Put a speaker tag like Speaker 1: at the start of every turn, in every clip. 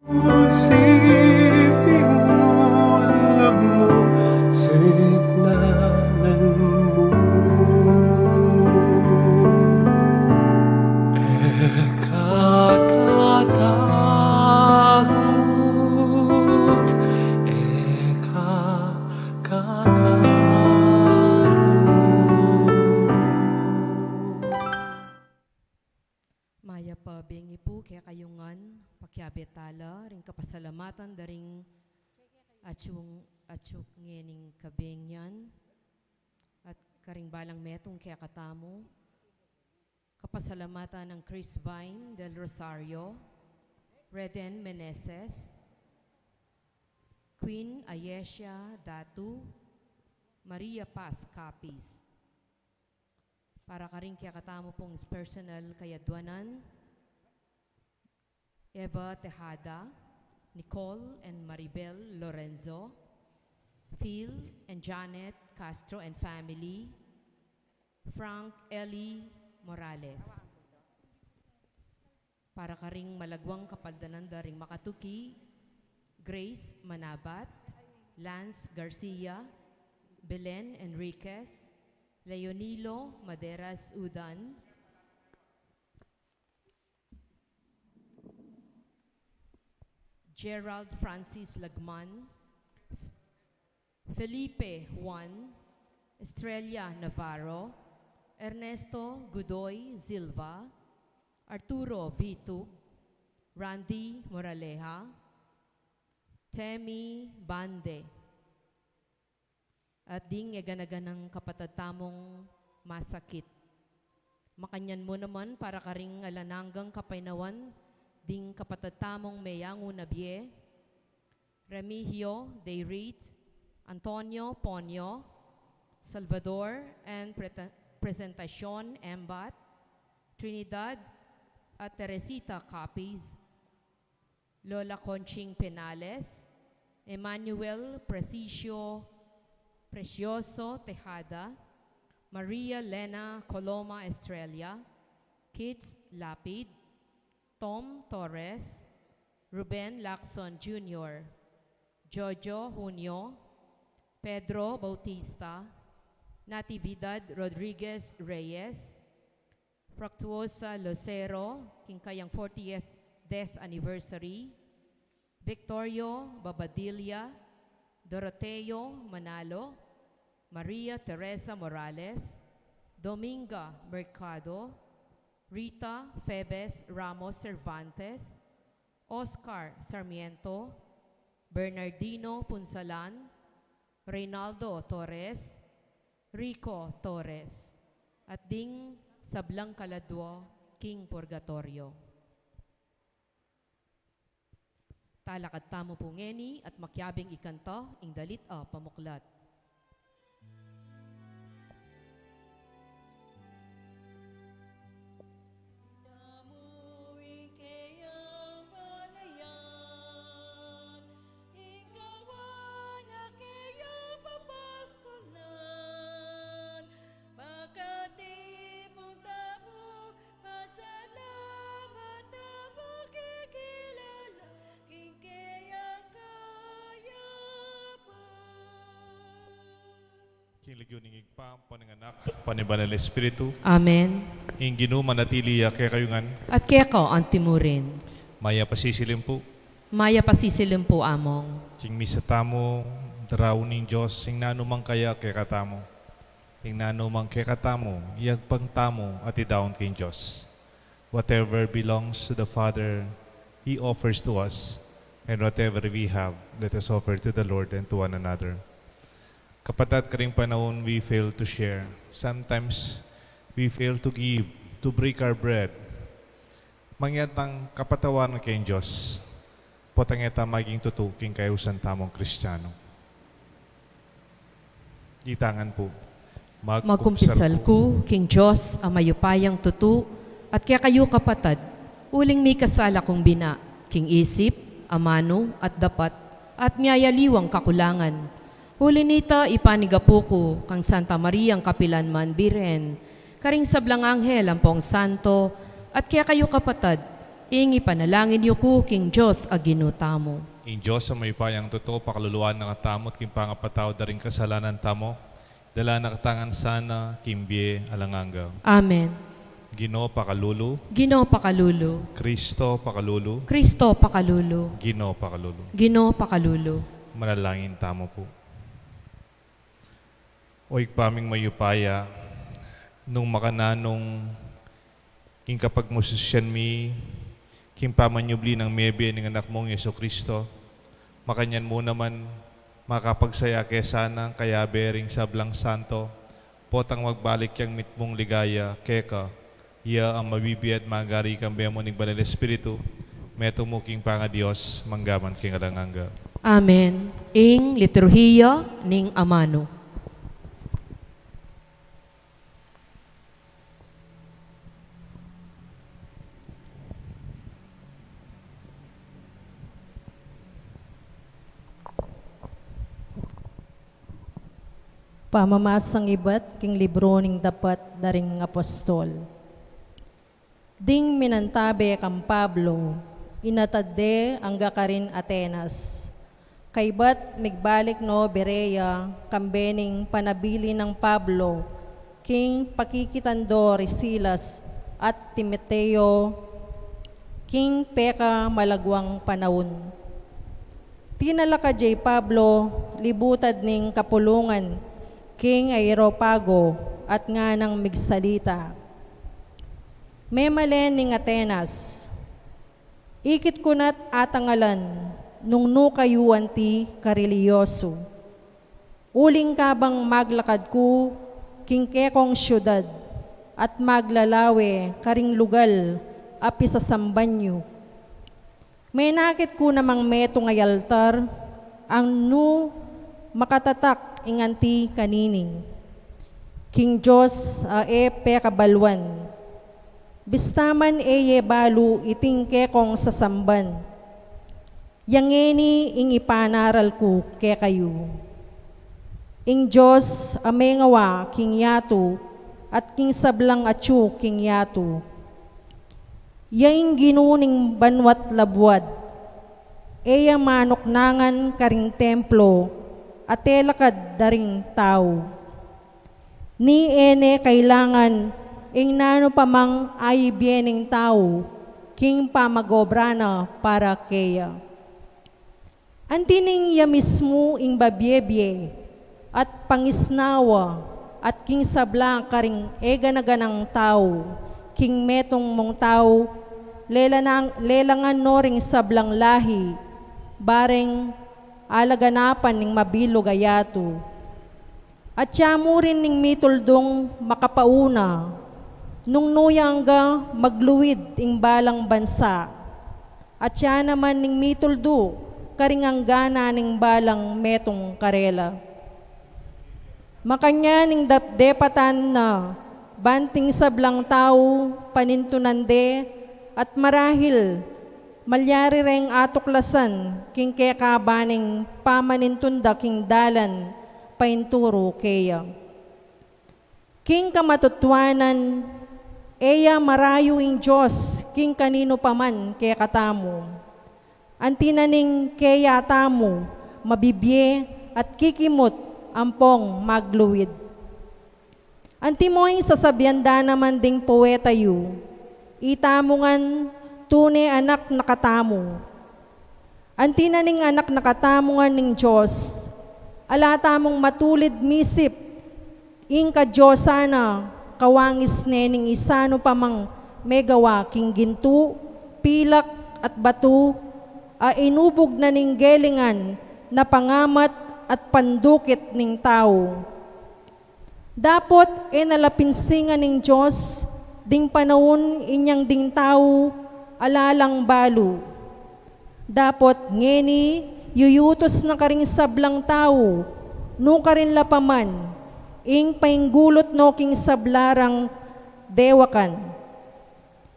Speaker 1: Silipin mo, alam mo, signalan mo. Ekakatakot,
Speaker 2: Maya pa bengi po kaya kayungan pakyabetala ring kapasalamatan daring atyong ngening kabengyan at karing balang metong kaya katamo kapasalamatan ng Chris Vine del Rosario, Reden Meneses, Queen Ayesha Datu, Maria Paz Capis. Para ka rin kaya katamo pong personal kayadwanan, Eva Tejada, Nicole and Maribel Lorenzo, Phil and Janet Castro and family, Frank Ellie Morales. Para ka ring malagwang kapaldanan daring Makatuki, Grace Manabat, Lance Garcia, Belen Enriquez, Leonilo Maderas Udan, Gerald Francis Lagman, Felipe Juan, Estrella Navarro, Ernesto Godoy Silva, Arturo Vitug, Randy Moraleja, Temi Bande, at ding yaganaganang kapatatamong masakit. Makanyan mo naman para karing alananggang kapainawan, ding kapatatamong mayango nabie, Remigio Deirit, Antonio Ponyo, Salvador and Presentacion Embat, Trinidad at Teresita Capiz, Lola Conching Penales, Emmanuel Precioso Tejada, Maria Lena Coloma Estrella, Kits Lapid, Tom Torres, Ruben Lacson Jr., Jojo Junio, Pedro Bautista, Natividad Rodriguez Reyes, Fructuosa Lucero, kinkayang 40th death anniversary, Victorio Babadilla, Doroteo Manalo, Maria Teresa Morales, Dominga Mercado, Rita Febes Ramos Cervantes, Oscar Sarmiento, Bernardino Punsalan, Reynaldo Torres, Rico Torres, at ding Sablang Kaladwo, King Purgatorio. Talakad tamo po ngeni at makyabing ikanto, ing dalit pamuklat.
Speaker 3: King Legiuning Igpa, Paninganak, Panibanal Espiritu,
Speaker 2: Amen.
Speaker 3: Ing Ginoo manatili kay kayungan,
Speaker 2: At kaya ko ang timurin,
Speaker 3: maya pasisilim po,
Speaker 2: maya pasisilim po among,
Speaker 3: King misa tamo, daraw ning Diyos, ing nanumang kaya kay katamo, ing nanumang kay katamo, iyagpang tamo at idaon kay Diyos. Whatever belongs to the Father, He offers to us, and whatever we have, let us offer to the Lord and to one another. Kapatat karing panahon, we fail to share. Sometimes, we fail to give, to break our bread. Mangyatang kapatawan kay Diyos, potangeta maging tutuking kayo sa tamong Kristiyano. Itangan po.
Speaker 2: magkumpisal ko, King Diyos, ang mayupayang tutu, at kaya kayo kapatad, uling may kasala kong bina, King isip, amano, at dapat, at miyayaliwang kakulangan. Huli nita ipanigapo ko kang Santa Maria ang Kapilanman Birhen, karing sablang anghel ang pong santo, at kaya kayo kapatad, Ingi panalangin niyo ko, King Diyos, aginutamo.
Speaker 3: In Diyos sa may payang totoo, pakaluluan ng atamot, kim pangapataw da rin kasalanan tamo, dala nakatangan sana, kimbie alanganga.
Speaker 2: Amen.
Speaker 3: Ginoo pakalulu,
Speaker 2: Ginoo pakalulu.
Speaker 3: Kristo pakalulu,
Speaker 2: Kristo pakalulu.
Speaker 3: Ginoo pakalulu.
Speaker 2: Ginoo pakalulu.
Speaker 3: Manalangin tamo po. Oy paming mayupaya, nung makananong king kapag musisyan mi, king pamanyubli ng mebe ng anak mong Yeso Kristo, makanyan mo naman makapagsaya kesana kaya bering sablang santo, potang magbalik yang mitmong ligaya, keka, iya ang mabibiyat magari kang bemo ng Banal Espiritu, meto mo king panga Diyos, manggaman king alanganga.
Speaker 2: Amen. Ing liturhiya ning amano.
Speaker 4: Pamamasang ibat king libro ning dapat daring apostol. Ding minantabe kang Pablo, inatadde ang gakarin Atenas. Kaybat migbalik no Berea, kambening panabili ng Pablo, king pakikitando Silas at Timoteo, king peka malagwang panahon. Tinalaka jay Pablo, libutad ning kapulungan, king Aeropago at nga ng migsalita. Memalen ning Atenas, ikit kunat atangalan, nung nukayuan ti karilyoso. Uling kabang maglakad ko, king kekong syudad, at maglalawe karing lugal, api sa sambanyo. May nakit ko namang meto ngay altar, ang nu makatatak inganti kanini. King Diyos pekabalwan, bistaman eye balu iting kekong sasamban, yangeni ing ipanaral ko ke kayo. Ing Diyos amengawa king yato, at king sablang atyo king yato. Yaing ginuning banwat labwad, eya manoknangan karing templo, at telakad daring tao. Ni ene kailangan, ing nano pamang ay biening tao, king pamagobrana para keya. Antining ya mismo ing babyebye, at pangisnawa, at king sabla karing eganaganang tao, king metong mong tao, lelangan no ring sablang lahi, bareng alaganapan ning mabilog ayato. At siya mo rin ning mituldong makapauna, nung nuyangga magluwid ing balang bansa. At siya naman ning mituldo, karingang gana ning balang metong karela. Makanya ning depatan na, banting sablang tao, panintunande, at marahil, malyari reng atuklasan, king kekabaning pamanintunda king dalan, painturo keya. King kamatutwanan, eya marayo ing Diyos, king kanino paman kaya katamo. Antinaning kaya tamo, mabibye at kikimot ampong magluwid. Antimoy sasabyanda naman ding poeta yu, itamungan tune anak nakatamo. Antinaning anak nakatamungan ning Diyos, alatamong matulid misip, ing kadyosana, kawangis nening isano pamang megawa king gintu, pilak at batu, inubog na ning gelingan na pangamat at pandukit ning tao. Dapot nalapinsingan ning Diyos, ding panahon inyang ding tao, alalang balu. Dapot ngeni, yuyutos na karing sablang tao, no karin lapaman, ing painggulot no king sablarang dewakan.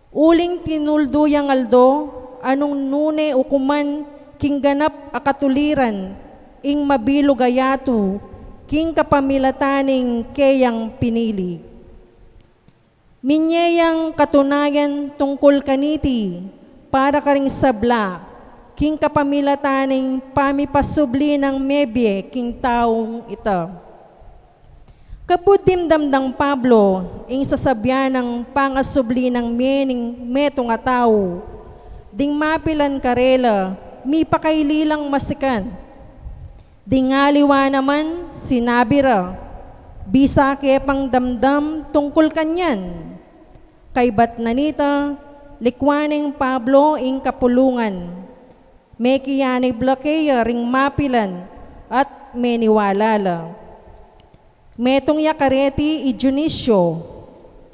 Speaker 4: Uling tinuldo yang aldo, anong nune ukuman, king ganap akatuliran, ing mabilog ayato, king kapamilataning keyang pinili. Minyeyang katunayan tungkol kaniti, para karing sabla, king kapamilataning pamipasubli ng mebye king taong ita. Kaputim damdang Pablo, ing sasabyan ng pangasubli ng mening meto nga tao, ding mapilan karela, mi pakaylilang masikan. Ding aliwa naman, sinabi ra, bisa kepang damdam tungkol kanyan. Kay bat nanita, likwaning Pablo ing kapulungan. May kiyani blakeya ring mapilan at meniwalala. Metong yakareti i Dionisio,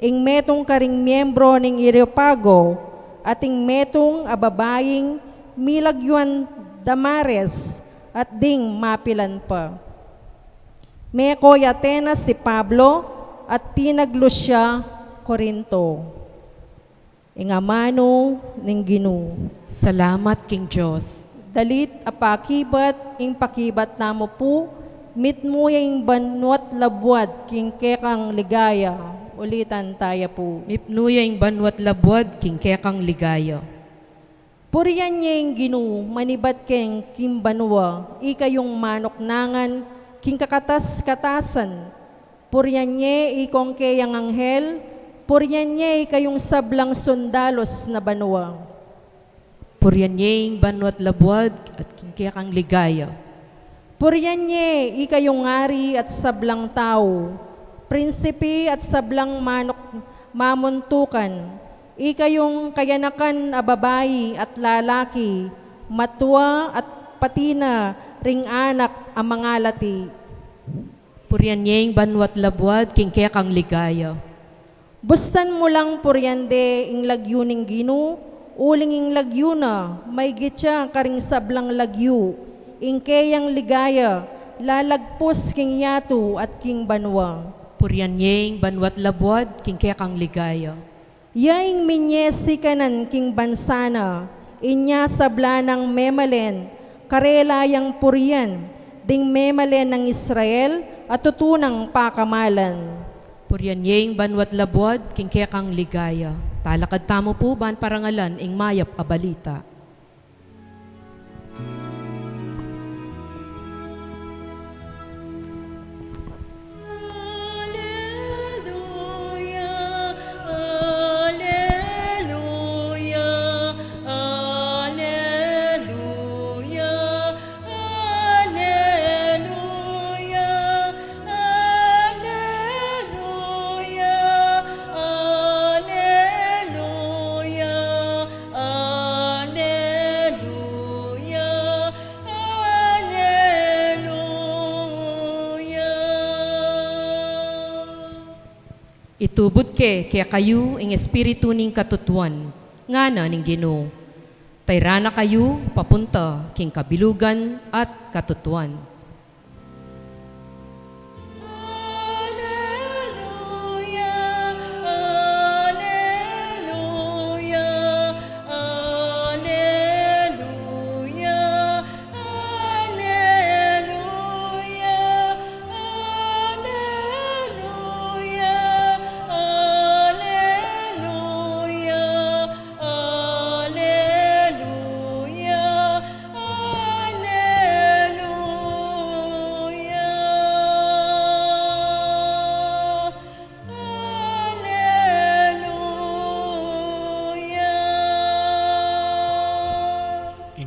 Speaker 4: ing metong karing miyembro ning Areopago, at ing metong ababaying Milagyuan Damares, at ding mapilan pa. Meko Atenas si Pablo, at tinaglo siya Korinto. Ing amano ning Ginoo.
Speaker 2: Salamat, King Diyos.
Speaker 4: Dalit apakibat, ing pakibat namo po, mit mo yung banwat labwad, king kekang ligaya. Ulitan tayo po.
Speaker 2: Mipnuya yung banwat labwad, King Kekang ligaya.
Speaker 4: Puriyan niya yung Ginoo, manibat keng kimbanwa, ikayong manoknangan, king kakatas-katasan. Puriyan niya ikong kayang anghel, puriyan niya ikayong sablang sundalos na banwa.
Speaker 2: Puriyan niya yung banwat labwad at King Kekang ligaya.
Speaker 4: Puriyan niya ikayong ngari at sablang tao, prinsipe at sablang manok mamuntukan, ikayong kayanakan a babayi at lalaki, matwa at patina ring anak ang mga lati.
Speaker 2: Puriyan niya yung banwat labwad, King Kekang ligaya.
Speaker 4: Bustan mo lang puryande ing lagyo ning Ginoo, uling ing lagyo na, may gitya karing sablang lagyo, ing kayang ligaya, lalagpos king yato at king banwa.
Speaker 2: Puriyan niya yung banwat labwad, King Kekang ligaya.
Speaker 4: Yaing minyesi kanan king bansana, inya sablanang memalen, karelayang puriyan, ding memalen ng Israel at tutunang pakamalan.
Speaker 2: Puriyan niya yung banwat labwad, King Kekang ligaya. Talakad tamo po ban parangalan ing mayap a balita. Itubod kaya kayo ing espiritu ning katutuan, nga na ning Ginoo. Tayrana kayo papunta king kabilugan at katutuan.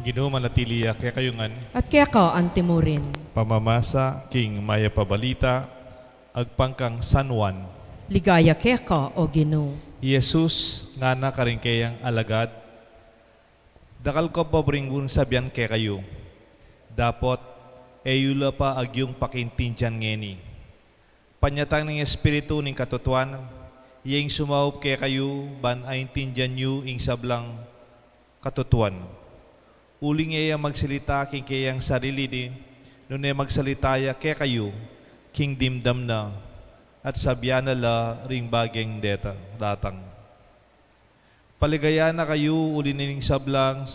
Speaker 3: Ginoo manatiliya kaya kayungan
Speaker 2: At kaya ka antimurin.
Speaker 3: pamamasa king maya pabalita agpangkang San Juan.
Speaker 2: Ligaya kaya ka, o Ginoo.
Speaker 3: Jesus nga na karing kayang alagad. Dakal ko pabringun sabyan kaya kayo. Dapot eyula pa agyong pakintinjan ngeni. Panyatang ng espiritu ning katutuan, iyang sumaup kaya kayo ban ay tinjan nyo ing sablang katutuan. Uling iya magsalita king kayang sarili ni, nun ay magsalita kaya kayo, king dimdam na, at sabyana la ring bageng datang. Paligaya na kayo, uli nining sablang,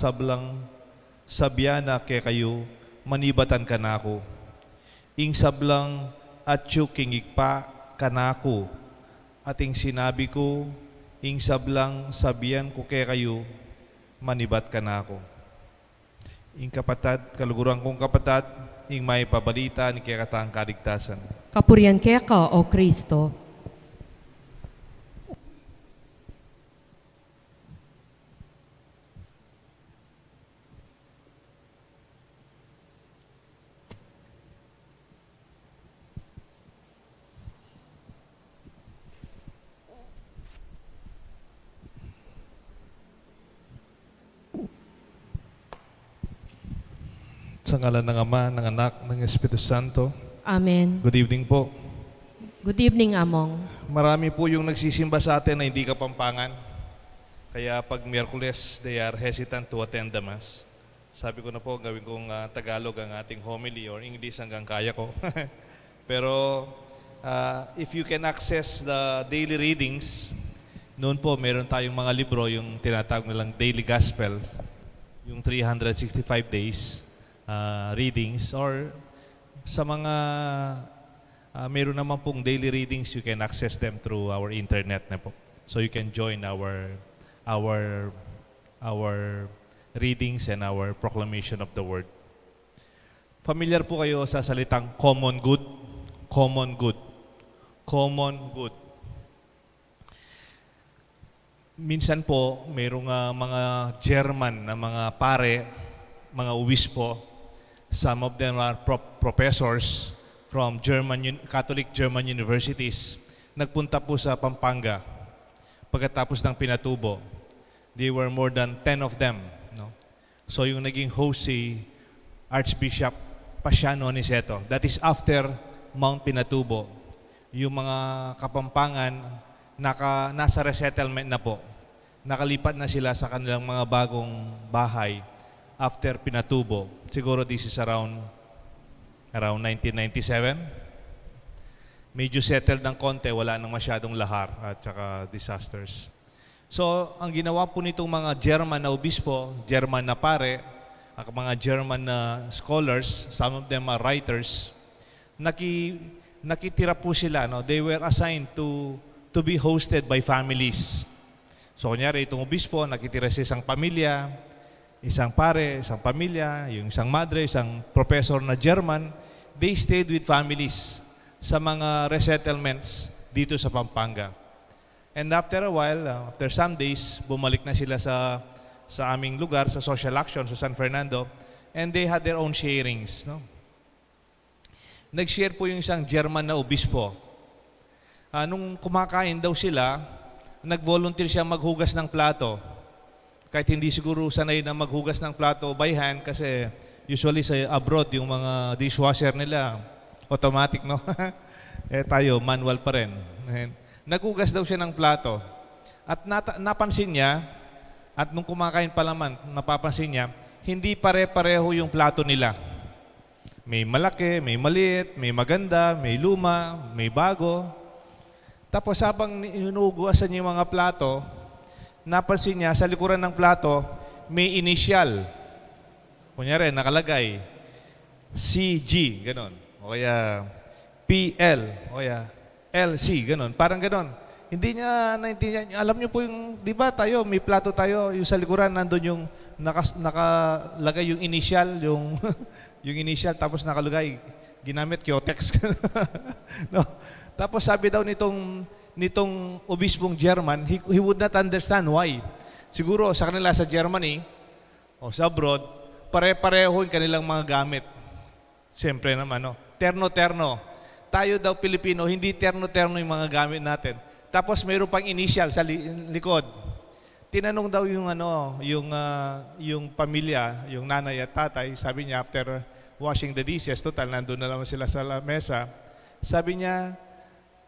Speaker 3: sabyana kaya kayo, manibatan ka na ako. Ing sablang at king ikpa ka na ako, at ing sinabi ko, ing sablang sabyan ko kaya kayo, manibat ka na ako. Ing kapatad, kaluguran kong kapatad, ing may pabalita ni kaya katang kaligtasan.
Speaker 2: Kapurian kaya ka, O Kristo.
Speaker 3: Sa ngalan ng Ama, ng Anak, ng Espiritu Santo.
Speaker 2: Amen.
Speaker 3: Good evening po.
Speaker 2: Good evening, Among.
Speaker 3: Marami po yung nagsisimba sa atin na hindi Kapampangan. Kaya pag Miyerkules, they are hesitant to attend the Mass. Sabi ko na po, gawin kong Tagalog ang ating homily or English hanggang kaya ko. Pero if you can access the daily readings, noon po meron tayong mga libro, yung tinatawag nilang Daily Gospel, yung 365 days readings, or sa mga meron naman pong daily readings, you can access them through our internet na po. So you can join our readings and our proclamation of the word. Familiar po kayo sa salitang common good? Common good. Common good. Minsan po, mayroong mga German na mga pare, mga obispo. Some of them are professors from Catholic German universities. Nagpunta po sa Pampanga pagkatapos ng Pinatubo. There were more than 10 of them. No? So yung naging host si Archbishop Pasiano Aniceto. That is after Mount Pinatubo. Yung mga Kapampangan nasa resettlement na po. Nakalipat na sila sa kanilang mga bagong bahay after Pinatubo. Siguro this is around 1997. Medyo settled ng konti, wala nang masyadong lahar at saka disasters. So, ang ginawa po nitong mga German na obispo, German na pare, ang mga German na scholars, some of them are writers, nakitira po sila. No? They were assigned to be hosted by families. So, kunyari, itong obispo, nakitira sa isang pamilya, isang pare, isang pamilya, yung isang madre, isang professor na German, they stayed with families sa mga resettlements dito sa Pampanga. And after a while, after some days, bumalik na sila sa aming lugar, sa social action, sa San Fernando, and they had their own sharings. No? Nag-share po yung isang German na obispo. Nung kumakain daw sila, nag-volunteer siya maghugas ng plato. Kahit hindi siguro sanay na maghugas ng plato by hand kasi usually sa abroad yung mga dishwasher nila automatic, no? Tayo manual pa rin. Naghugas daw siya ng plato. At napansin niya, at nung kumakain pa naman, napapansin niya, hindi pare-pareho yung plato nila. May malaki, may maliit, may maganda, may luma, may bago. Tapos habang hinuhugasan niya yung mga plato, napansin niya sa likuran ng plato, may initial. Kunyari, nakalagay, CG, ganon. O kaya PL, o kaya LC, ganon. Parang ganon. Hindi niya naintindihan. Alam niyo po yung, di ba tayo, may plato tayo, yung sa likuran, nandun yung nakalagay yung initial, yung, yung initial, tapos nakalagay, ginamit Kyotex. No? Tapos sabi daw nitong obispong German, he would not understand why. Siguro sa kanila sa Germany, o sa abroad, pare-pareho yung kanilang mga gamit. Siyempre naman, no? Terno-terno. Tayo daw Pilipino, hindi terno-terno yung mga gamit natin. Tapos mayroon pang initial sa likod. Tinanong daw yung pamilya, yung nanay at tatay, sabi niya after washing the dishes, total nandun na naman sila sa mesa. Sabi niya,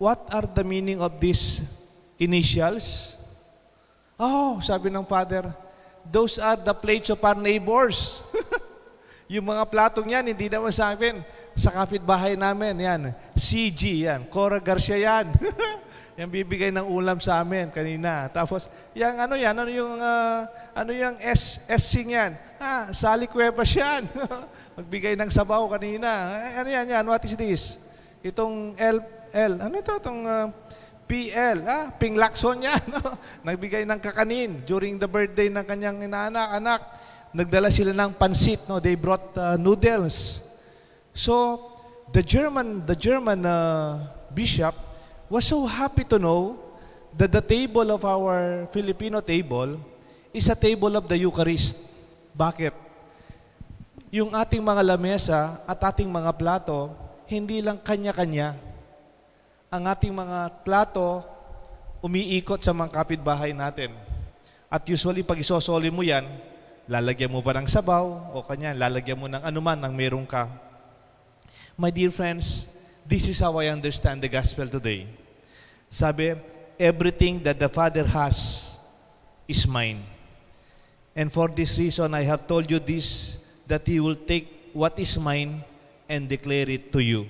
Speaker 3: "What are the meaning of these initials?" "Oh," sabi ng father, "those are the plates of our neighbors." Yung mga platong yan, hindi naman sa akin. Sa kapitbahay namin, yan. CG, yan. Cora Garcia, yan. Yan bibigay ng ulam sa amin kanina. Tapos, yung SC yan? Sally Cuevas yan. Magbigay ng sabaw kanina. Ano yan? What is this? Itong L. Ano ito? Itong PL, Ping Lacson yan. No? Nagbigay ng kakanin during the birthday ng kanyang anak. Nagdala sila ng pansit. No? They brought noodles. So, the German bishop was so happy to know that the table of our Filipino table is a table of the Eucharist. Bakit? Yung ating mga lamesa at ating mga plato, hindi lang kanya-kanya. Ang ating mga plato, umiikot sa mga kapitbahay natin. At usually, pag isosoli mo yan, lalagyan mo ba ng sabaw o kanya, lalagyan mo ng anuman ang meron ka. My dear friends, this is how I understand the gospel today. Sabi, everything that the Father has is mine. And for this reason, I have told you this, that He will take what is mine and declare it to you.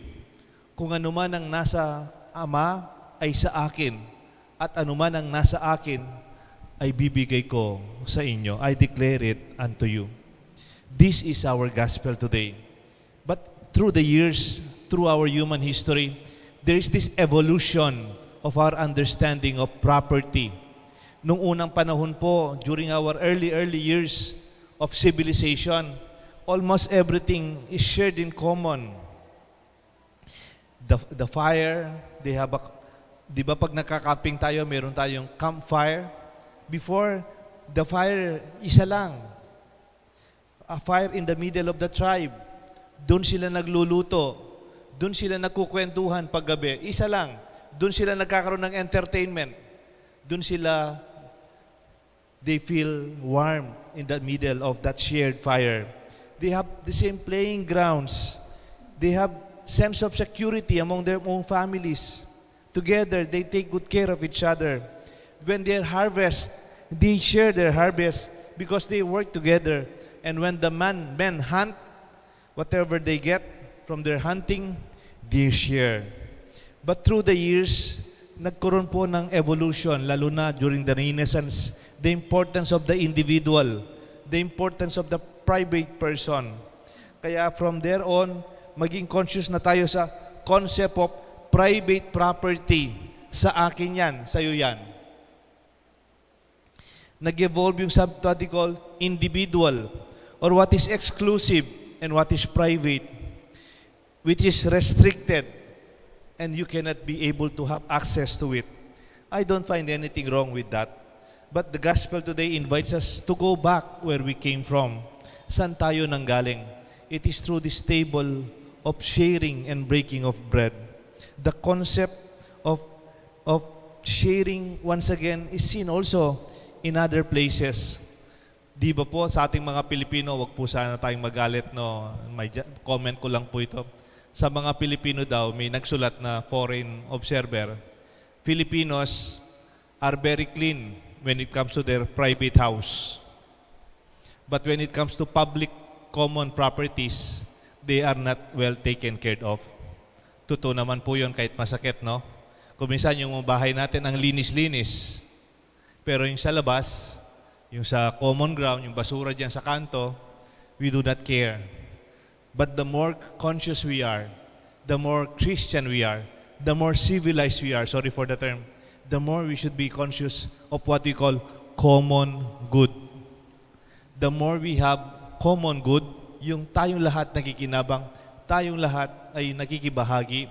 Speaker 3: Kung anuman ang nasa Ama ay sa akin, at anuman ang nasa akin ay bibigay ko sa inyo. I declare it unto you. This is our gospel today. But through the years, through our human history, there is this evolution of our understanding of property. Nung unang panahon po, during our early years of civilization, almost everything is shared in common. The fire, they have di ba pag nakakamping tayo, meron tayong campfire. Before, the fire, isa lang. A fire in the middle of the tribe. Doon sila nagluluto. Doon sila nagkukwentuhan paggabi. Isa lang. Doon sila nagkakaroon ng entertainment. Doon sila, they feel warm in the middle of that shared fire. They have the same playing grounds. They have sense of security among their own families. Together, they take good care of each other. When they harvest, they share their harvest because they work together. And when the men hunt, whatever they get from their hunting, they share. But through the years, nagkaroon po ng evolution, lalo na during the Renaissance, the importance of the individual, the importance of the private person. Kaya from there on, maging conscious na tayo sa concept of private property. Sa akin yan, sa'yo yan. Nag-evolve yung what we call individual, or what is exclusive and what is private, which is restricted, and you cannot be able to have access to it. I don't find anything wrong with that. But the gospel today invites us to go back where we came from. Saan tayo nanggaling? It is through this table of sharing and breaking of bread. The concept of sharing, once again, is seen also in other places. Di ba po, sa ating mga Pilipino, wag po sana tayong magalit, no? May comment ko lang po ito. Sa mga Pilipino daw, may nagsulat na foreign observer, Filipinos are very clean when it comes to their private house. But when it comes to public common properties, they are not well taken care of. Totoo naman po yun kahit masakit, no? Kung minsan yung bahay natin ang linis-linis, pero yung sa labas, yung sa common ground, yung basura dyan sa kanto, we do not care. But the more conscious we are, the more Christian we are, the more civilized we are, sorry for the term, the more we should be conscious of what we call common good. The more we have common good, yung tayong lahat nakikinabang, tayong lahat ay nakikibahagi,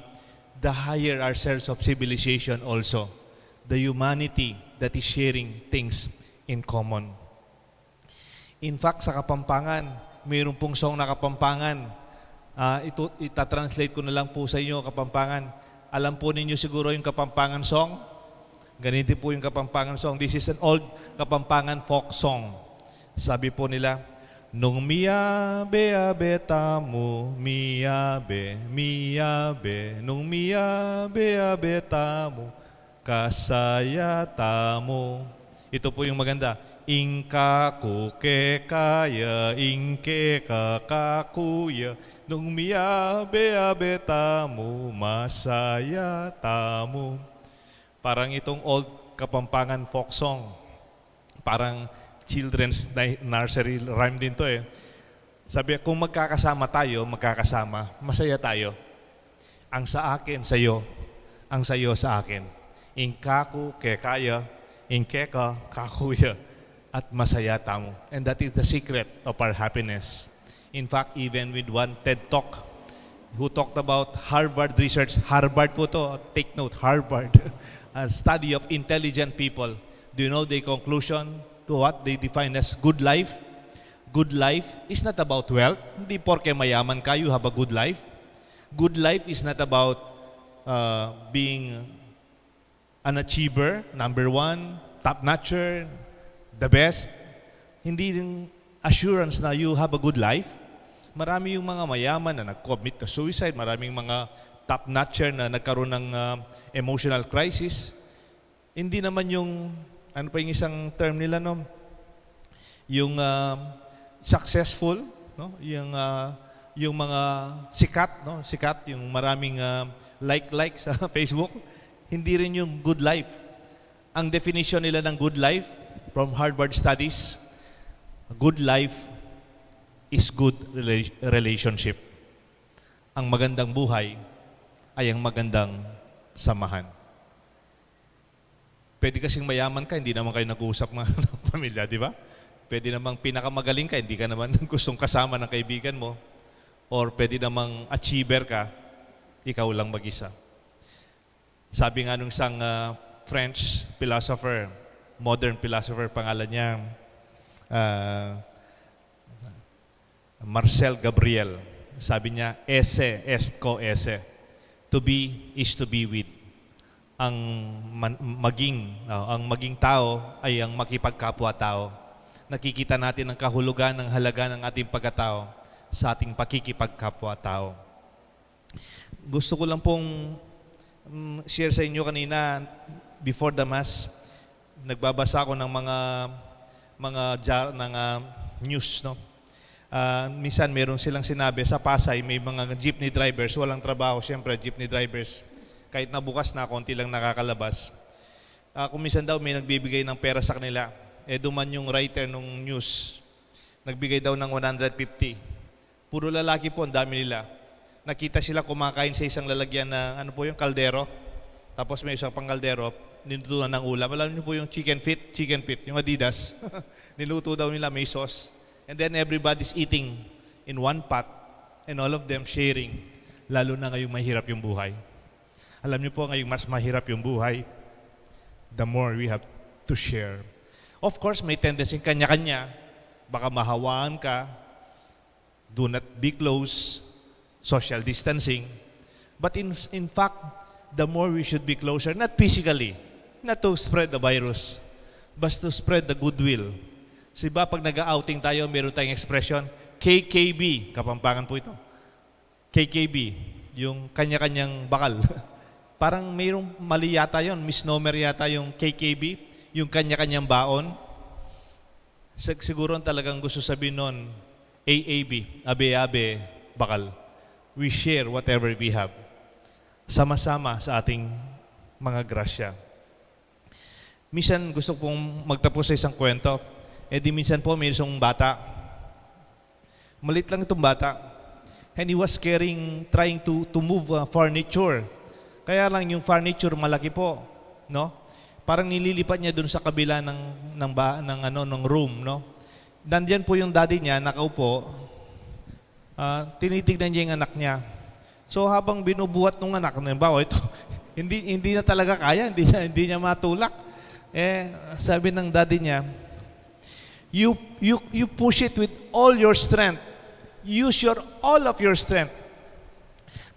Speaker 3: the higher our sense of civilization also. The humanity that is sharing things in common. In fact, sa Kapampangan, mayroon pong song na Kapampangan. Itatranslate ko na lang po sa inyo, Kapampangan. Alam po ninyo siguro yung Kapampangan song? Ganito po yung Kapampangan song. This is an old Kapampangan folk song. Sabi po nila, nung miyabe-abe tamo, miyabe, nung miyabe-abe tamo, kasaya tamo. Ito po yung maganda. Ingka kuke kaya, ingke kakakuya, nung miyabe-abe tamo, masaya tamo. Parang itong old Kapampangan folk song. Parang children's nursery rhyme din to eh. Sabi, kung magkakasama tayo, magkakasama, masaya tayo. Ang sa akin, sa'yo. Ang sa'yo, sa akin. Inkaku, kekaya, inkeka, kakuya, at masaya tamo. And that is the secret of our happiness. In fact, even with one TED Talk, who talked about Harvard research, Harvard po to, take note, Harvard, a study of intelligent people. Do you know the conclusion to what they define as good life? Good life is not about wealth. Hindi porke mayaman ka, you have a good life. Good life is not about being an achiever, number one, top-notcher, the best. Hindi rin assurance na you have a good life. Marami yung mga mayaman na nag-commit to suicide, maraming mga top-notcher na nagkaroon ng emotional crisis. Hindi naman yung, ano pa yung isang term nila, no? Yung successful, no? Yung mga sikat, no? Sikat, yung maraming like sa Facebook. Hindi rin yung good life. Ang definition nila ng good life from Harvard studies, a good life is good relationship. Ang magandang buhay ay ang magandang samahan. Pwede kasing mayaman ka, hindi naman kayo nag-uusap mga pamilya, di ba? Pwede namang pinakamagaling ka, hindi ka naman gustong kasama ng kaibigan mo. Or pwede namang achiever ka, ikaw lang mag-isa. Sabi nga nung isang French philosopher, modern philosopher, pangalan niya, Marcel Gabriel. Sabi niya, esse est co esse. To be is to be with. Ang maging tao ay ang makipagkapwa-tao. Nakikita natin ang kahulugan ng halaga ng ating pagkatao sa ating pakikipagkapwa-tao. Gusto ko lang pong share sa inyo kanina before the Mass. Nagbabasa ako ng mga news, no? Minsan meron silang sinabi sa Pasay, may mga jeepney drivers, walang trabaho, siyempre jeepney drivers. Kahit na bukas na, konti lang nakakalabas. Kung minsan daw may nagbibigay ng pera sa kanila, duman yung writer nung news, nagbigay daw ng 150. Puro lalaki po, ang dami nila. Nakita sila kumakain sa isang lalagyan na, ano po yung kaldero, tapos may isang pang kaldero, nilutuan ng ulam. Alam niyo po yung chicken feet, yung Adidas. Niluto daw nila, may sauce. And then everybody's eating in one pot and all of them sharing, lalo na ngayong mahirap yung buhay. Alam niyo po, ngayong mas mahirap yung buhay, the more we have to share. Of course, may tendency kanya-kanya. Baka mahawaan ka, do not be close, social distancing. But in fact, the more we should be closer, not physically, not to spread the virus, but to spread the goodwill. Diba pag nag-outing tayo, meron tayong expression, KKB, Kapampangan po ito. KKB, yung kanya-kanyang bakal. Parang mayroong mali yata yun, misnomer yata yung KKB, yung kanya-kanyang baon. Siguro talagang gusto sabihin nun, AAB, abe-abe, bakal. We share whatever we have. Sama-sama sa ating mga grasya. Minsan gusto pong magtapos sa isang kwento. Di minsan po may isang bata. Malit lang itong bata. And he was trying to move furniture. Kaya lang yung furniture malaki po, no? Parang nililipat niya dun sa kabila ng room, no? Nandiyan po yung daddy niya, nakaupo. Tinitignan niya yung anak niya. So habang binubuhat ng anak, halimbawa ito, hindi na talaga kaya, hindi niya matulak. Sabi ng daddy niya, you push it with all your strength. Use all of your strength.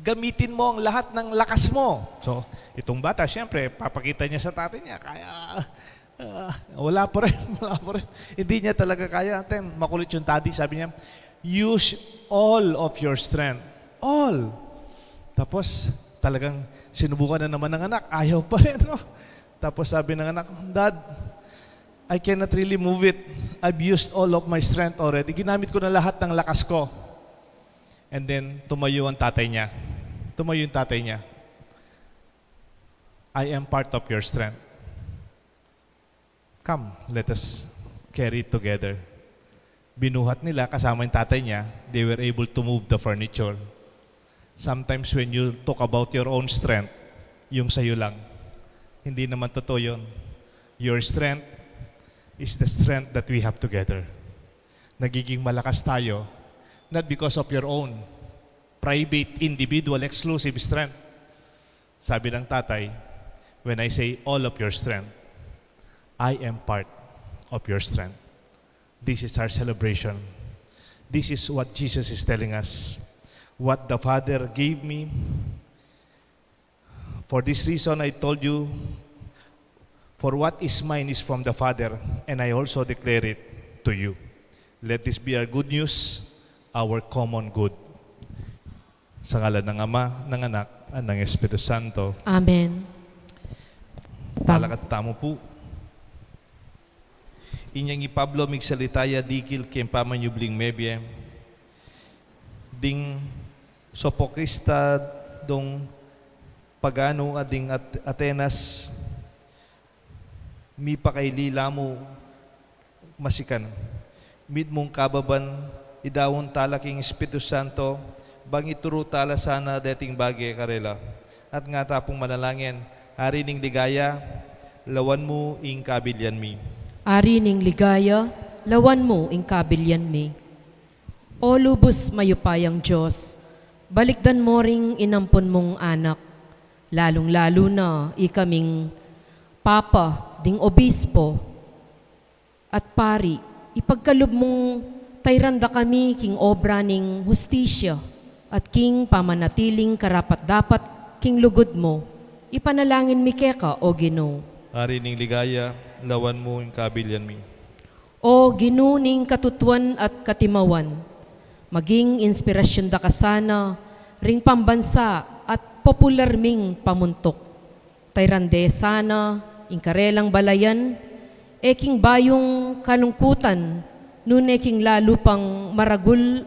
Speaker 3: Gamitin mo ang lahat ng lakas mo. So, itong bata, siyempre, papakita niya sa tatay niya, kaya wala pa rin. Hindi niya talaga kaya. Makulit yung daddy, sabi niya, use all of your strength. All. Tapos, talagang sinubukan na naman ng anak. Ayaw pa rin, no? Tapos sabi ng anak, Dad, I cannot really move it. I've used all of my strength already. Ginamit ko na lahat ng lakas ko. And then, tumayo ang tatay niya. Tumayo yung tatay niya. I am part of your strength. Come, let us carry it together. Binuhat nila, kasama yung tatay niya, they were able to move the furniture. Sometimes when you talk about your own strength, yung sa'yo lang, Hindi naman totoo yun. Your strength is the strength that we have together. Nagiging malakas tayo, not because of your own private, individual, exclusive strength. Sabi ng tatay, when I say all of your strength, I am part of your strength. This is our celebration. This is what Jesus is telling us. What the Father gave me. For this reason I told you, for what is mine is from the Father, and I also declare it to you. Let this be our good news, our common good. Sa ngalan ng Ama, ng Anak, at ng Espiritu Santo.
Speaker 2: Amen.
Speaker 3: Talakat tamo po. Inyang Pablo migsalitaya dikil kem pamanyubling mebye. Ding sopokrista dong pagano ading Atenas mi pakailila mo masikan. Mid mong kababan idawon talaking Espiritu Santo bang ituro tala sana dating bagay karela. At nga tapong manalangin, hari ning ligaya, lawan mo ing kabilyan mi.
Speaker 2: Ari ning ligaya, lawan mo ing kabilyan mi. O lubos mayupayang Diyos, balikdan mo ring inampon mong anak, lalong-lalo na ikaming Papa, ding Obispo, at Pari, ipagkalob mong tayranda kami king obra ning hustisya, at king pamanatiling karapat-dapat king lugod mo, ipanalangin mi keka o Ginoo.
Speaker 3: Hari ning ligaya, lawan mo ing kabilyan mi.
Speaker 2: O ginuning katutuan at katimawan, maging inspirasyon da kasana, ring pambansa at popular ming pamuntok. Tayrande sana, ingkarelang balayan, eking bayong kalungkutan, nun eking lalo pang maragul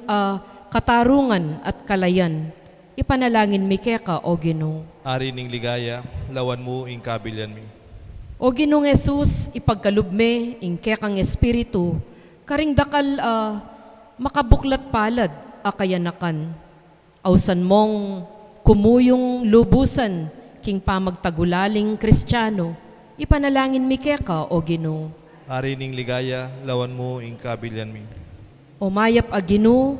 Speaker 2: katarungan at kalayan. Ipanalangin mi keka o Ginoo.
Speaker 3: Hari ning ligaya, lawan mo ing kabilyan mi.
Speaker 2: O Ginoong Jesus, ipagkalubme, ingke kang Espiritu, karing dakal makabuklat palad, akayanakan. Ausan mong kumuyong lubusan, king pamagtagulaling Kristiyano, ipanalangin mi keka, o Ginoo.
Speaker 3: Hari ning ligaya, lawan mo ing kabilyan mi.
Speaker 2: O mayap a Ginoo,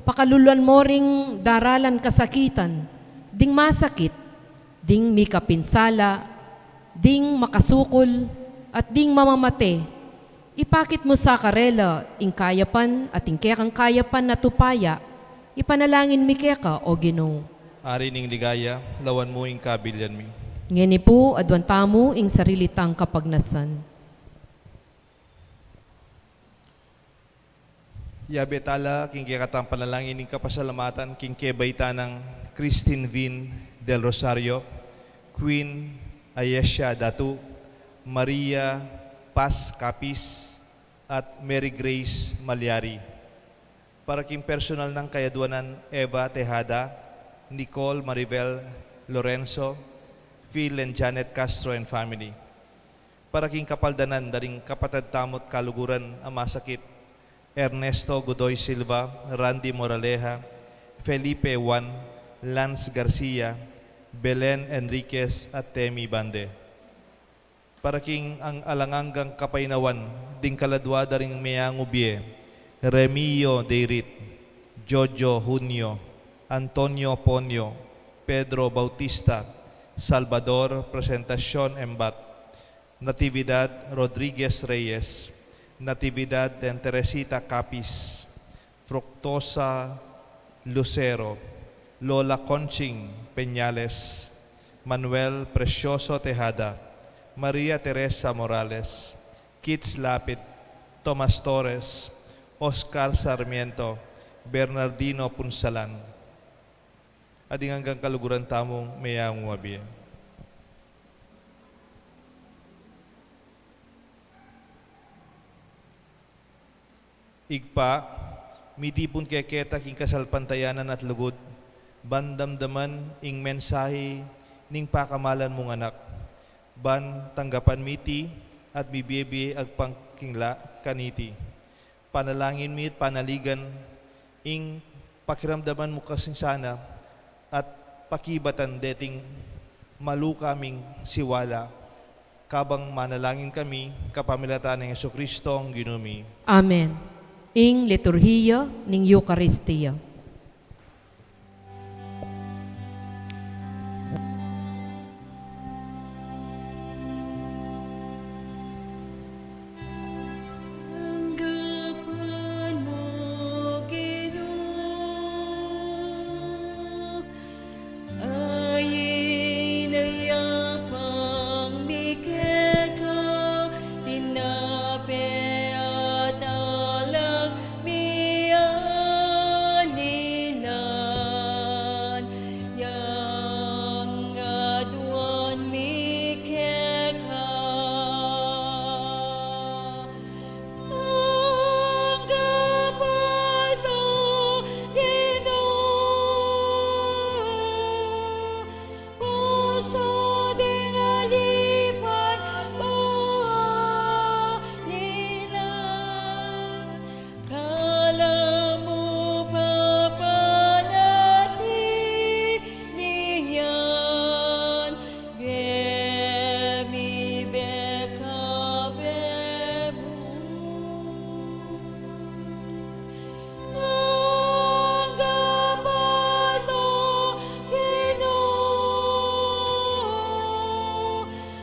Speaker 2: pakaluluan mo ring daralan kasakitan, ding masakit, ding mikapinsala, ding makasukol, at ding mamamate. Ipakit mo sa karela, ing kayapan at ing kekang kayapan na tupaya, ipanalangin mi keka, o Ginoo.
Speaker 3: Hari ning ligaya, lawan mo ing kabilyan mi.
Speaker 2: Ngeni po, adwan tamo ing sarilitang kapagnasan.
Speaker 3: Yabe tala, king kikatang panalangin ning kapasalamatan, king kebaita ng Christine Vin del Rosario, Queen Ayesha Datu, Maria Paz Capis, at Mary Grace Malyari. Para king personal ng kayaduanan Eva Tejada, Nicole Maribel Lorenzo, Phil and Janet Castro and family. Para king kapaldanan daring kapatid tamot kaluguran ang masakit, Ernesto Godoy Silva, Randy Moraleja, Felipe Juan, Lance Garcia, Belen Enriquez at Temi Bande. Para king ang alanganggang kapainawan, ding kaladwa daring Mayangubie, Remio Deirit, Jojo Junio, Antonio Ponyo, Pedro Bautista, Salvador Presentacion Embat, Natividad Rodriguez Reyes, Natividad and Teresita Capis, Fructosa Lucero, Lola Conching Peñales, Manuel Precioso Tejada, Maria Teresa Morales, Kits Lapid, Tomas Torres, Oscar Sarmiento, Bernardino Punsalan. Ading hanggang kaluguran tamong mayang wabi. Igpa, mitipon keketa king kasalpantayanan at lugod, bandamdaman ing mensahe ning pakamalan mong anak. Ban tanggapan miti at bibibi agpangkingla kaniti. Panalangin mi at panaligan ing pakiramdaman mo kasing sana at pakibatan deting malukaming siwala Kabang manalangin kami, kapamilatan ng Jesucristo ang ginumi.
Speaker 2: Amen. Ing liturhiya ning Eucharistia.
Speaker 5: Hanggapan mo, Ginoo, ay inayapang mikeka, tinapi at alang mianilan, yang aduan mikeka. Hanggapan mo, Ginoo, puso ding alipan maalilan. Kala mo papanatilihan, bemi beka bemu. Hanggapan mo, Ginoo,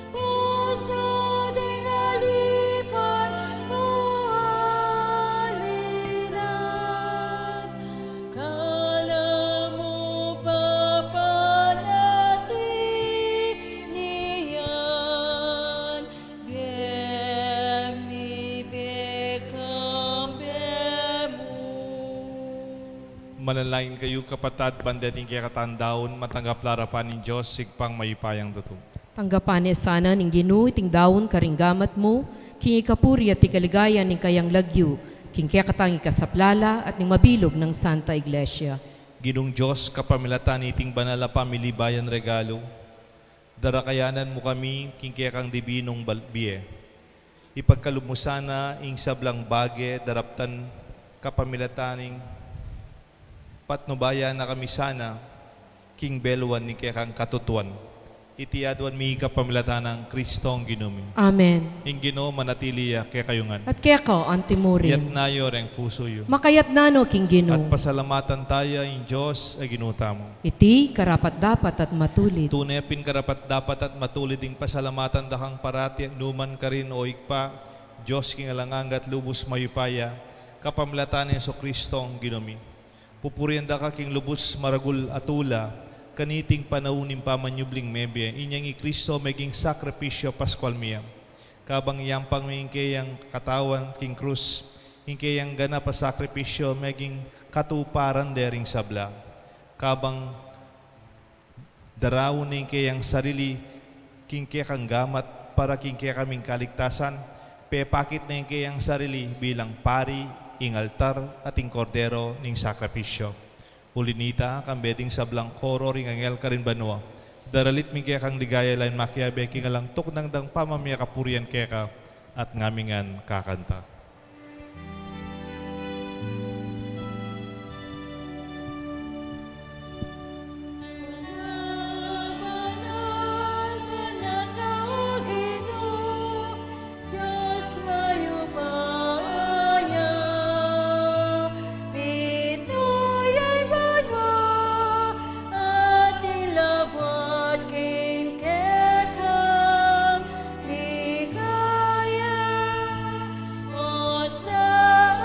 Speaker 5: puso ding alipan maalilan. Kala mo papanatilihan, bemi beka bemu.
Speaker 3: Manalangin kayo kapatad, bandating kaya katandaon, matanggap larapan ng Diyos, sigpang mayupayang tuto.
Speaker 2: Tanggapan sana ning Ginoo iting dawon karinggamat mo, king ikapuri at ikaligayan ning kayang lagyo, king kaya katang ikasaplala at ning mabilog ng Santa Iglesia.
Speaker 3: Ginong Diyos, kapamilatan iting banala pamilibayan regalo, darakayanan mo kami, king kaya kang dibinong balbiye. Ipagkalub mo sana, ing sablang bage, daraptan kapamilataning patnubayan na kami sana, king belwan ni kaya kang katutuan. Itiadwan mi kapamilatan ng Kristo ang ginumi.
Speaker 2: Amen.
Speaker 3: Ing Ginoo manatiliya kaya kayungan.
Speaker 2: At kaya ka,
Speaker 3: Yat
Speaker 2: antimurin.
Speaker 3: nayo reng puso yo.
Speaker 2: Makayat nano, king
Speaker 3: At
Speaker 2: Ginoo.
Speaker 3: pasalamatan tayo in Diyos ay ginuta mo.
Speaker 2: Iti karapat dapat at matulit.
Speaker 3: Tunay pinkarapat dapat at matulid ding pasalamatan dakang parati numan ka rin o ikpa, Diyos king alangangat lubos mayupaya, kapamilatan ni Jesucristo ang ginumi. Pupurian da ka king lubos maragul atula, kaniting panaunim pamanyubling mebye, inyang i Kristo maging sakripisyo Pascual miya. Kabang yampang may kayang katawan king krus, kayang gana pa sakripisyo maging katuparan dering sabla. Kabang darawon ning kayang sarili, king kaya kang gamat para king kaya kaming kaligtasan, pepakit na yung kayang sarili bilang pari, ing altar at ing kordero ning sakripisyo. Ulinita, kang beding sablang koro ring angel ka rin banwa. Daralit mi kaya kang ligaya lain makiabe, king alang tuk nang dang pamamaya kapurian kaya ka at ngamingan kakanta.
Speaker 5: Banal, banal ka, Ginoo, Diyos mayupaya. Pitoy ay banwa, at ilawat king kekang ligaya. Hosana,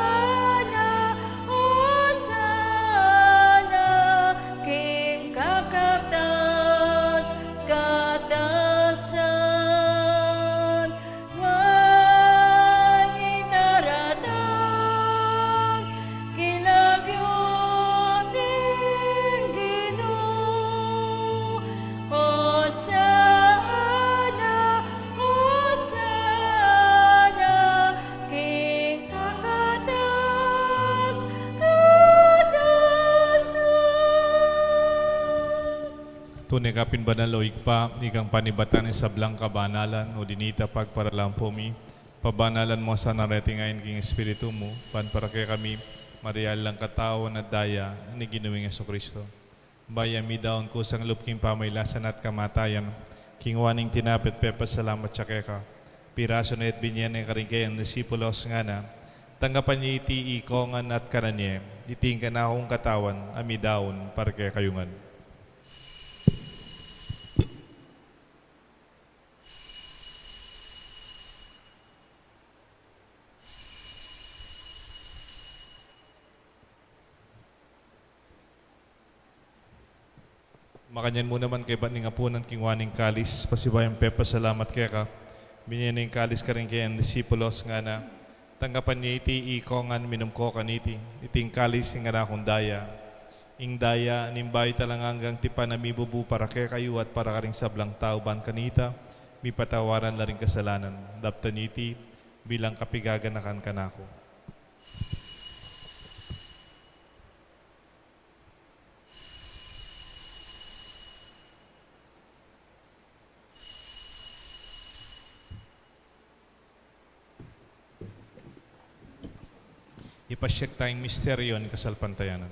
Speaker 5: Hosana, king kakaptas, katasan. Manginaratang, kilagyon ning Ginoo. Hosana, Hosana, king kakatas, katasan.
Speaker 3: Tunay kapin banaloig pa, ikang panibatan sa blang kabanalan o dinita pagparalampo mi. Pabanalan mo sa naratingayin king Espiritu mo, pan para kay kami, marial lang katawan at daya ni Ginuwing Jesucristo. Baya mi daon ko sang lupking pamaylasan at kamatayan, King waning tinapit pepa salamat siya keka. Piraso na binyan ng karingkayan disipulos nga na. Tanggapan niya iti ikongan at karanye. Iting ka na akong katawan, amidaon, para kaya kayungan. Makanyan mo naman kay ba't nga punan king waning kalis, pasibayang pepa salamat kaya ka. Binyaning kalis ka rin kaya ang disipulos nga na. Tanggapan niya iti ikongan minumko kaniti. Iting kalis nga na akong daya. Ing daya, nimbay talang hanggang tipa na mibubu para kaya kayo at para karing sablang tao ban kanita. Mi patawaran la rin kasalanan. Daptan iti bilang kapigaganakan kanako. Ipasyek tayong misteryo ni kasalpantayanan.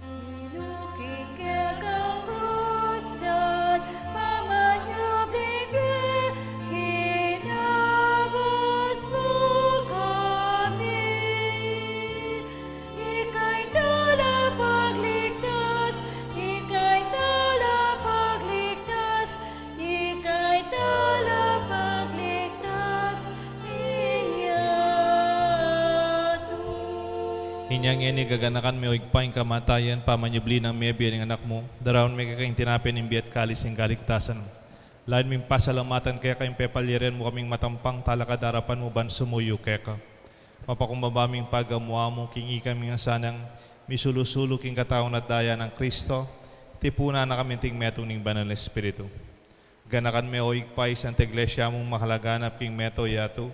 Speaker 5: Inuking kekang krusan, pamanyabligay, kinabos mo kami. Ika'y tala pagligtas, ika'y tala pagligtas, ika'y tala pagligtas, inyato.
Speaker 3: Hinyang ini gaganakan may oigpaing kamatayan, pamanyubli ng mebi ng anak mo, darawon may kakaing tinapin ng biat kalis ng kaligtasan. Lain ming pasalamatan kaya kayong pepaliren mo kaming matampang talakadarapan mo ban sumuyo kaya ka. Mapakumbabaming pagamuha mo king ikami nga sanang misulusulo king kataon at daya ng Kristo, tipuna na kami ting metong ning banal na Espiritu. Ganakan may oigpay sa iglesia mong makalaganap king meto yato,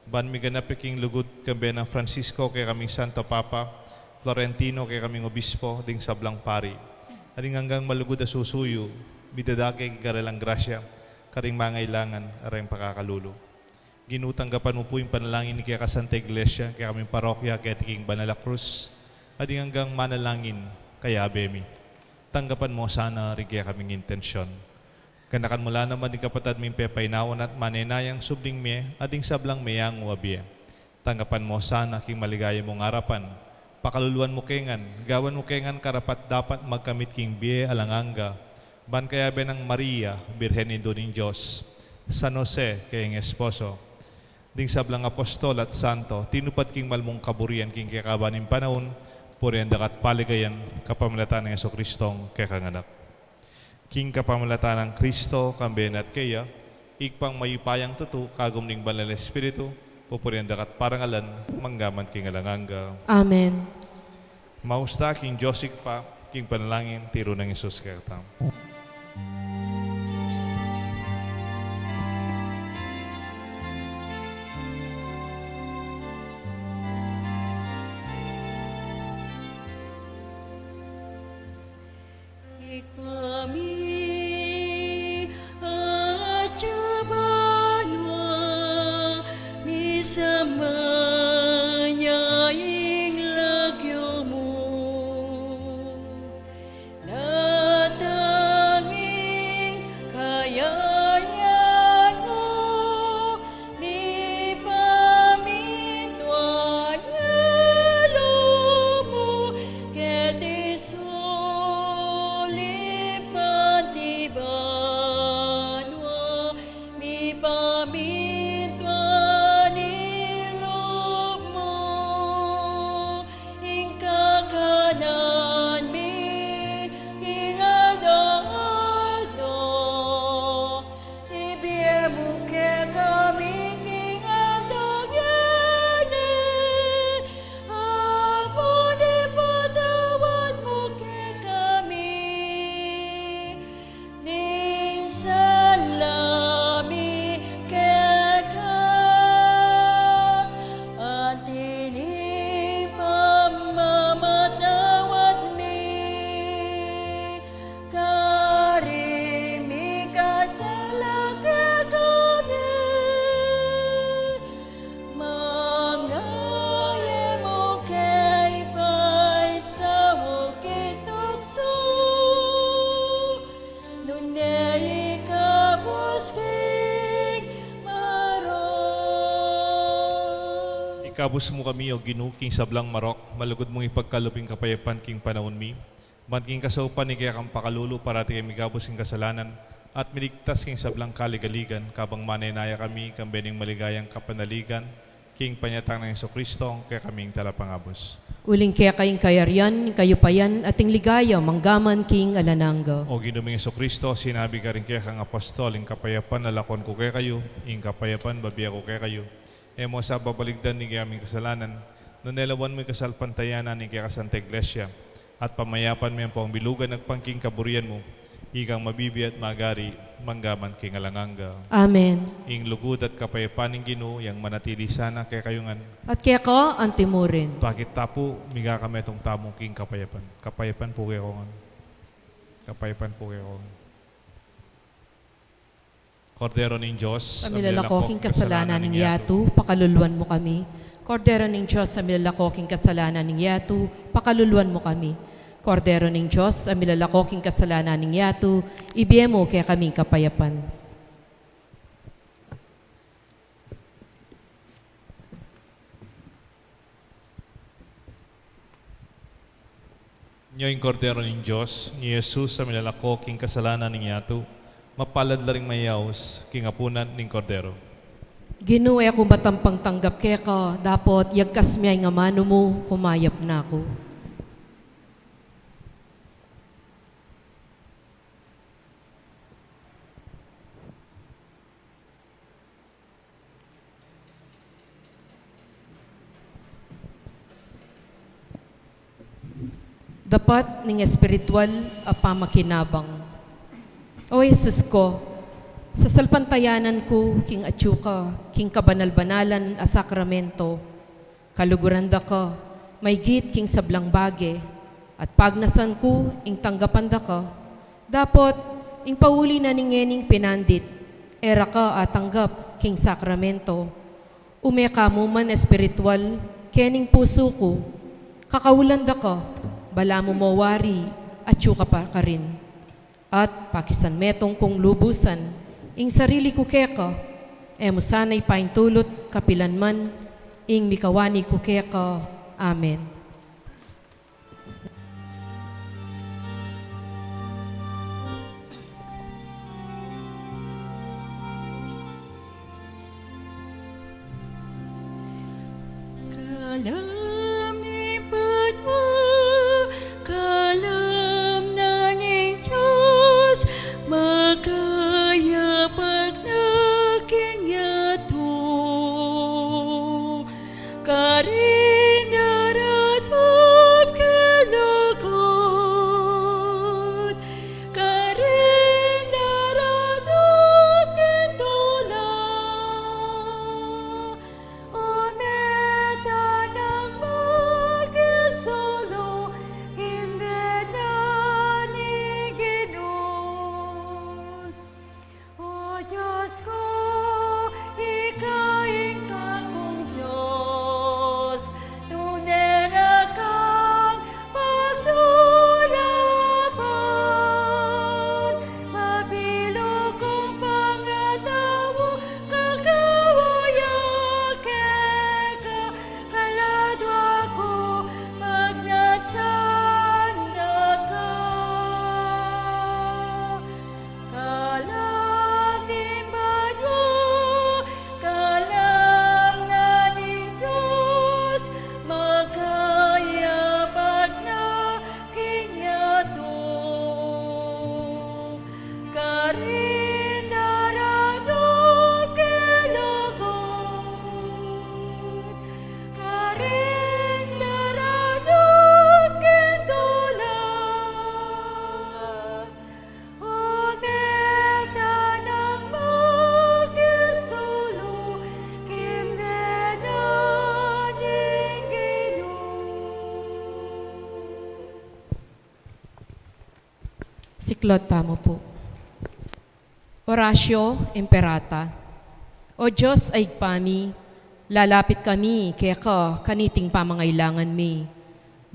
Speaker 3: ban mi ganap king lugod kambe ng Francisco kay kaming Santo Papa, Florentino kay kaming Obispo, ding sablang pari. Ading hanggang malugod na susuyo, bidadake karalang grasya, karing mangailangan, aring pakakalulo. Ginutanggapan mo po yung panalangin ni kaya kasanta iglesia, kaya kaming parokya, kaya tiking Banala Cruz, ading hanggang manalangin, kaya abemi. Tanggapan mo sana rin kaya kaming intensyon. Kanakan mula naman di kapatad ming pepainawan at manenayang subling me, ading sablang meyang wabye. Tanggapan mo sana king maligaya mong harapan. Pakaluluan mo kengan, gawan mo kengan karapat dapat magkamit king biye alanganga. Ban kaya benang Maria, Birhen indo ng Diyos. San Jose, kayang esposo. Ding sablang apostol at santo, tinupad king malmong kaburian king kakabaning panahon, purihan dakat paligayan, kapamilatan ng Yeso-Kristong kakanganak. King kapamilatan ng Kristo, kamben at kaya, ikpang mayupayang tutu, kagum ning banal na Espiritu, pupurihan dakat parangalan, manggaman king alanganga.
Speaker 2: Amen.
Speaker 3: Mausta king Josik pa, king panalangin, tiro ng Isus kaya
Speaker 5: Ikmami at yabanwa, misamanyaing lagyo mo. Natanging kayayan mo, ni pamintuan yelo mo, ket isulipan tibanwa, ni pamintuan ilog mo, ing kakanan mi, ing aldo, ibiye mo ke kami, king aldo yene, amon ipatawad mo ke kami, ning salami ke
Speaker 3: Ikabus mo kami o ginuking sablang marok, malugod mong ipagkaluping kapayapan king panahon mi. Matking kasaupan ni kaya kang pakalulu para ti kami gabos king kasalanan at miligtas king sablang kaligaligan kabang manenaya kami kang bening maligayang kapanaligan king panyatang ng Jesucristo kaya kaming talapangabos.
Speaker 2: Uling kaya kayong kayaryan, kayo payan, ating ligaya, manggaman king alananga.
Speaker 3: O ginuming Jesucristo, sinabi ka rin kaya kang apostol, ing kapayapan nalakon ko kaya kayo, ing kapayapan babiya ko kaya kayo. Emo sa babaligdan ni aming kasalanan, nunelawan mo kasalpantayanan ni kaya kasanta iglesia, at pamayapan mo yung pambilugan nagpangking kaburian mo, ikang mabibi at magari, manggaman king alanganga.
Speaker 2: Amen.
Speaker 3: Ing lugod at kapayapan ng Ginoo, yang manatili sana kaya kayungan.
Speaker 2: At kaya ka, antimurin.
Speaker 3: Bakit tapo, miga kami itong tamong king kapayapan. Kapayapan po kayo kongan. Kapayapan po kayo kongan. Kordero ng Diyos,
Speaker 2: Sa milalakoking kasalanan ng Yatu, pakaluluan mo kami. Kordero ng Diyos, sa milalakoking kasalanan ng Yatu, pakaluluan mo kami. Kordero ng Diyos, sa milalakoking kasalanan ng Yatu, ibiye mo kaya kaming kapayapan.
Speaker 3: Nyo'y kordero ng Diyos, ni Jesus sa milalakoking kasalanan ng Yatu, mapalad la ring mayaos, kingapunan ng kordero.
Speaker 2: Ginuwe ako matampang tanggap kaya ka, dapat yagkas miyay nga mano mo, kumayap na ako. Dapat ning espiritual a pamakinabang. O Jesus ko, sa salpantayanan ko, king atsuka, king kabanal-banalan a sakramento, kaluguranda ka, may git king sablang bage, at pagnasan ko, ing tanggapanda ka, dapat, ing pauli na ningening pinandit, era ka at tanggap, king sakramento, umeka mo man espiritual, kening puso ko, kakawulanda ka, bala mo mawari, atsuka pa ka rin. At pakisan metong kong lubusan, ing sarili ko keka, emo sana'y paintulot kapilanman, ing mikawani ko keka. Amen.
Speaker 5: Kalam ni Padma, kalam na ni Diyos, makaya pag nakinyato. Karinarat of kinakot, karinarat of kintola. Ometa ng magisolo, imbeda ni Ginoon. O Diyos ko, ikain ka kong Diyos, tunera kang pagtulapan. Mabilo kong pangatawo, kakawayak ka, kaladwa ko, magnasanda ka. Kalam ni Badwa, kalam na ni Diyos, magkayapag na kinyato. Karinarado kinakot, karinarado kintulan. Ometa ng magisolo, kimbeda ng Ginoon.
Speaker 2: Siklot tamo po. Oratio Imperata. O Diyos ay pami, lalapit kami kaya ka kaniting pamangailangan mi.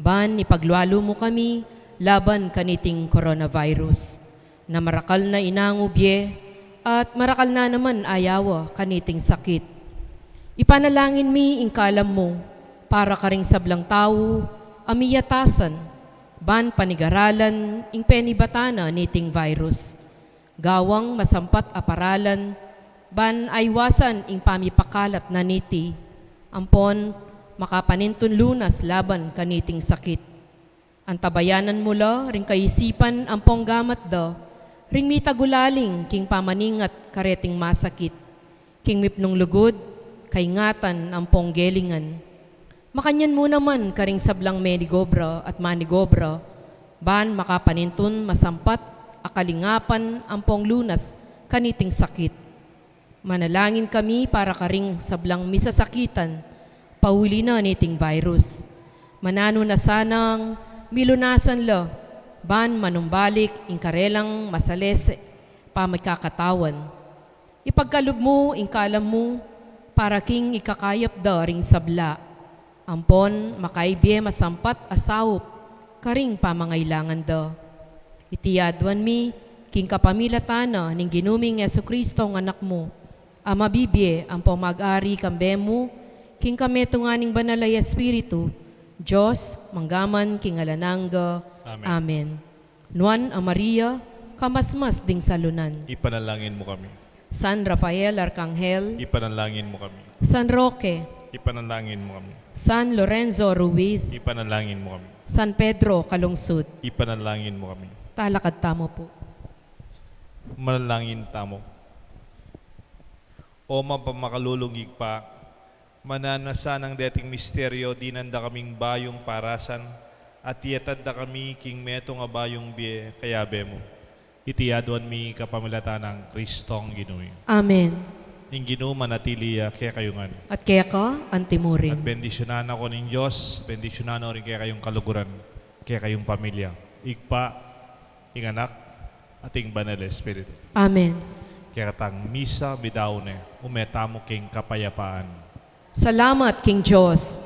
Speaker 2: Ban ipaglualo mo kami, laban kaniting coronavirus. Na marakal na inangubye, at marakal na naman ayawa kaniting sakit. Ipanalangin mi ing kalam mo, para karing sablang tao, amiyatasan, ban panigaralan, ing penibatana niting virus. Gawang masampat aparalan, ban aywasan ing pamipakalat na niti, ampon makapanintun lunas laban kaniting sakit. Antabayanan mula ring kaisipan ampong gamat da, ring mitagulaling king pamaningat kareting masakit, king mipnong lugod, kaingatan ampong gelingan. Makanyan mo naman karing sablang menigobra at manigobra, ban makapanintun masampat akalingapan ampong lunas kaniting sakit. Manalangin kami para karing sablang misasakitan, pahuli na niting virus. Manano na sanang milunasan la, ban manumbalik ing karelang masalese, pamikakatawan. Ipagkalub mo ing kalam mo, para king ikakayap da ring sabla. Ampon makaibye masampat asawop, karing pamangailangan da. Itiyadwan mi, king kapamilatana ning ginuming Yesu-Kristo ng anak mo, ama bibye ang pamag-ari kambemo, king kametunganing banalay Espiritu, Diyos, manggaman king alananga.
Speaker 3: Amen.
Speaker 2: Amen. Nuan a Maria, kamasmas ding salunan.
Speaker 3: Ipanalangin mo kami.
Speaker 2: San Rafael Arcangel,
Speaker 3: Ipanalangin mo kami.
Speaker 2: San Roque,
Speaker 3: Ipanalangin mo kami.
Speaker 2: San Lorenzo Ruiz,
Speaker 3: Ipanalangin mo kami.
Speaker 2: San Pedro Calungsod.
Speaker 3: Ipanalangin mo kami.
Speaker 2: Talakad tamo po.
Speaker 3: Manalangin tamo. O mapamakalulungig pa, mananasa ng dating misteryo, dinanda kaming bayong parasan, at iyatad da kami king meto nga bayong biye, kaya bemo. Itiyadwan mi kapamilatan ng Kristong Ginoo.
Speaker 2: Amen.
Speaker 3: Ing Ginoo manatiliya kaya kayungan.
Speaker 2: At kaya ka,
Speaker 3: At
Speaker 2: antimurin.
Speaker 3: bendisyonan ako ng Diyos, bendisyonan rin kaya kayong kaluguran, kaya kayong pamilya. Igpa, ing anak, at ing banal Espiritu.
Speaker 2: Amen.
Speaker 3: Kaya katang misa bidawne, umetamo king kapayapaan.
Speaker 2: Salamat, King Diyos.